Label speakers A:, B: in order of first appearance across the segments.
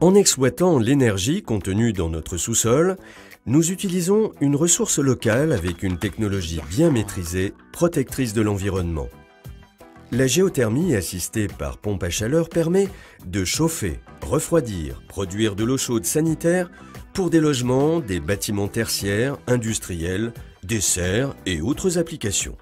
A: En exploitant l'énergie contenue dans notre sous-sol, nous utilisons une ressource locale avec une technologie bien maîtrisée, protectrice de l'environnement. La géothermie assistée par pompe à chaleur permet de chauffer, refroidir, produire de l'eau chaude sanitaire pour des logements, des bâtiments tertiaires, industriels, des serres et autres applications.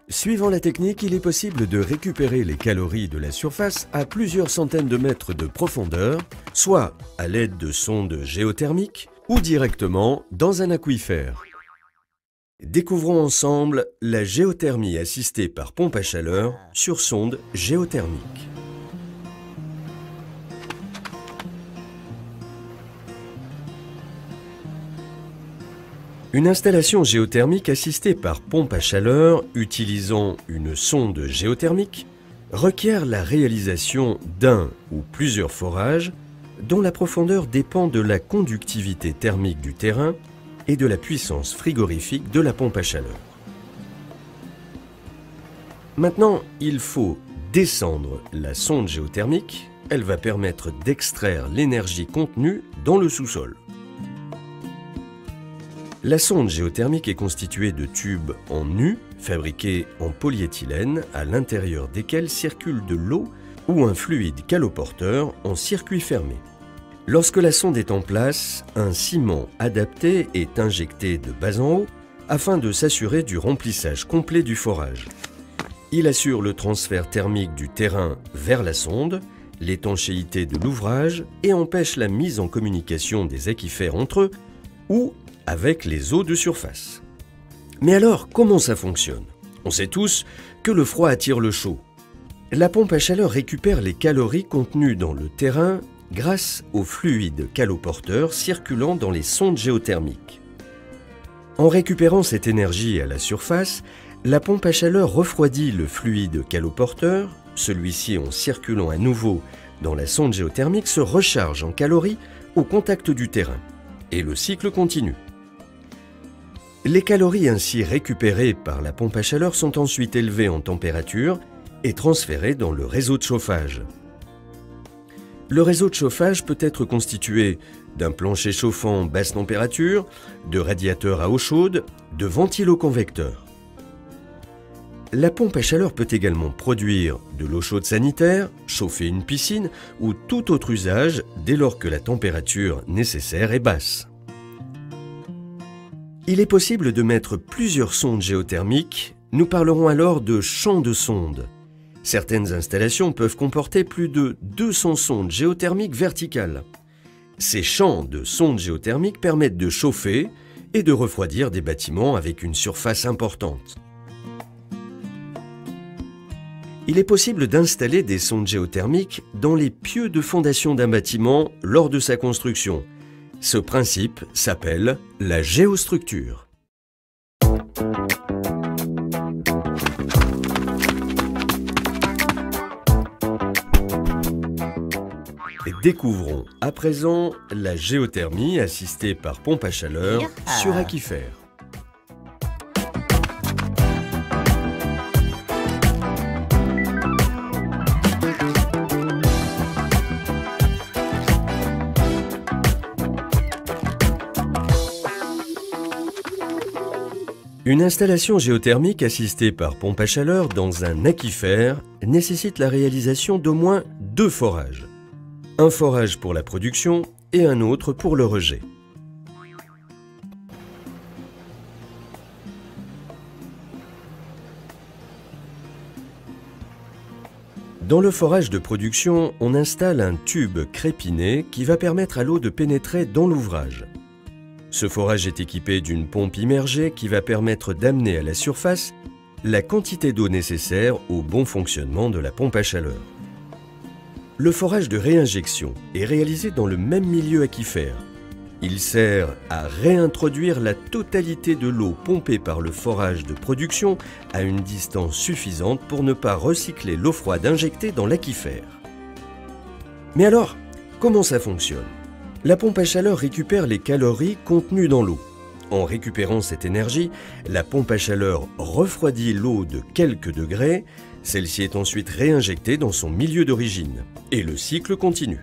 A: Suivant la technique, il est possible de récupérer les calories de la surface à plusieurs centaines de mètres de profondeur, soit à l'aide de sondes géothermiques ou directement dans un aquifère. Découvrons ensemble la géothermie assistée par pompe à chaleur sur sonde géothermique. Une installation géothermique assistée par pompe à chaleur utilisant une sonde géothermique requiert la réalisation d'un ou plusieurs forages dont la profondeur dépend de la conductivité thermique du terrain et de la puissance frigorifique de la pompe à chaleur. Maintenant, il faut descendre la sonde géothermique. Elle va permettre d'extraire l'énergie contenue dans le sous-sol. La sonde géothermique est constituée de tubes en U fabriqués en polyéthylène à l'intérieur desquels circule de l'eau ou un fluide caloporteur en circuit fermé. Lorsque la sonde est en place, un ciment adapté est injecté de bas en haut afin de s'assurer du remplissage complet du forage. Il assure le transfert thermique du terrain vers la sonde, l'étanchéité de l'ouvrage et empêche la mise en communication des aquifères entre eux ou avec les eaux de surface. Mais alors, comment ça fonctionne? On sait tous que le froid attire le chaud. La pompe à chaleur récupère les calories contenues dans le terrain grâce au fluide caloporteur circulant dans les sondes géothermiques. En récupérant cette énergie à la surface, la pompe à chaleur refroidit le fluide caloporteur. Celui-ci, en circulant à nouveau dans la sonde géothermique, se recharge en calories au contact du terrain. Et le cycle continue. Les calories ainsi récupérées par la pompe à chaleur sont ensuite élevées en température et transférées dans le réseau de chauffage. Le réseau de chauffage peut être constitué d'un plancher chauffant basse température, de radiateurs à eau chaude, de ventiloconvecteurs. La pompe à chaleur peut également produire de l'eau chaude sanitaire, chauffer une piscine ou tout autre usage dès lors que la température nécessaire est basse. Il est possible de mettre plusieurs sondes géothermiques. Nous parlerons alors de champs de sondes. Certaines installations peuvent comporter plus de 200 sondes géothermiques verticales. Ces champs de sondes géothermiques permettent de chauffer et de refroidir des bâtiments avec une surface importante. Il est possible d'installer des sondes géothermiques dans les pieux de fondation d'un bâtiment lors de sa construction. Ce principe s'appelle la géostructure. Découvrons à présent la géothermie assistée par pompe à chaleur sur aquifère. Une installation géothermique assistée par pompe à chaleur dans un aquifère nécessite la réalisation d'au moins 2 forages. Un forage pour la production et un autre pour le rejet. Dans le forage de production, on installe un tube crépiné qui va permettre à l'eau de pénétrer dans l'ouvrage. Ce forage est équipé d'une pompe immergée qui va permettre d'amener à la surface la quantité d'eau nécessaire au bon fonctionnement de la pompe à chaleur. Le forage de réinjection est réalisé dans le même milieu aquifère. Il sert à réintroduire la totalité de l'eau pompée par le forage de production à une distance suffisante pour ne pas recycler l'eau froide injectée dans l'aquifère. Mais alors, comment ça fonctionne? La pompe à chaleur récupère les calories contenues dans l'eau. En récupérant cette énergie, la pompe à chaleur refroidit l'eau de quelques degrés. Celle-ci est ensuite réinjectée dans son milieu d'origine et le cycle continue.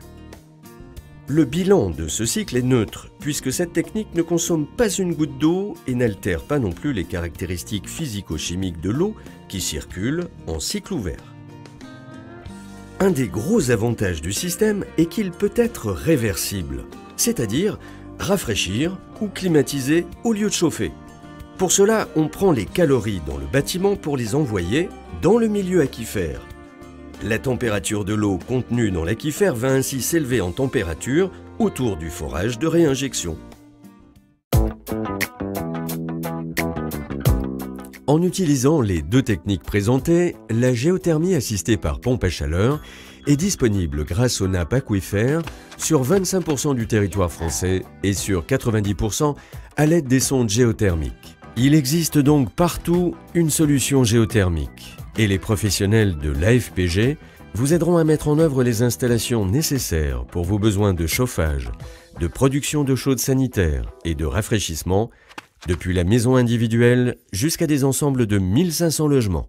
A: Le bilan de ce cycle est neutre, puisque cette technique ne consomme pas une goutte d'eau et n'altère pas non plus les caractéristiques physico-chimiques de l'eau qui circule en cycle ouvert. Un des gros avantages du système est qu'il peut être réversible, c'est-à-dire rafraîchir ou climatiser au lieu de chauffer. Pour cela, on prend les calories dans le bâtiment pour les envoyer dans le milieu aquifère. La température de l'eau contenue dans l'aquifère va ainsi s'élever en température autour du forage de réinjection. En utilisant les deux techniques présentées, la géothermie assistée par pompe à chaleur est disponible grâce aux nappes aquifères sur 25% du territoire français et sur 90% à l'aide des sondes géothermiques. Il existe donc partout une solution géothermique et les professionnels de l'AFPG vous aideront à mettre en œuvre les installations nécessaires pour vos besoins de chauffage, de production d'eau chaude sanitaire et de rafraîchissement, depuis la maison individuelle jusqu'à des ensembles de 1500 logements.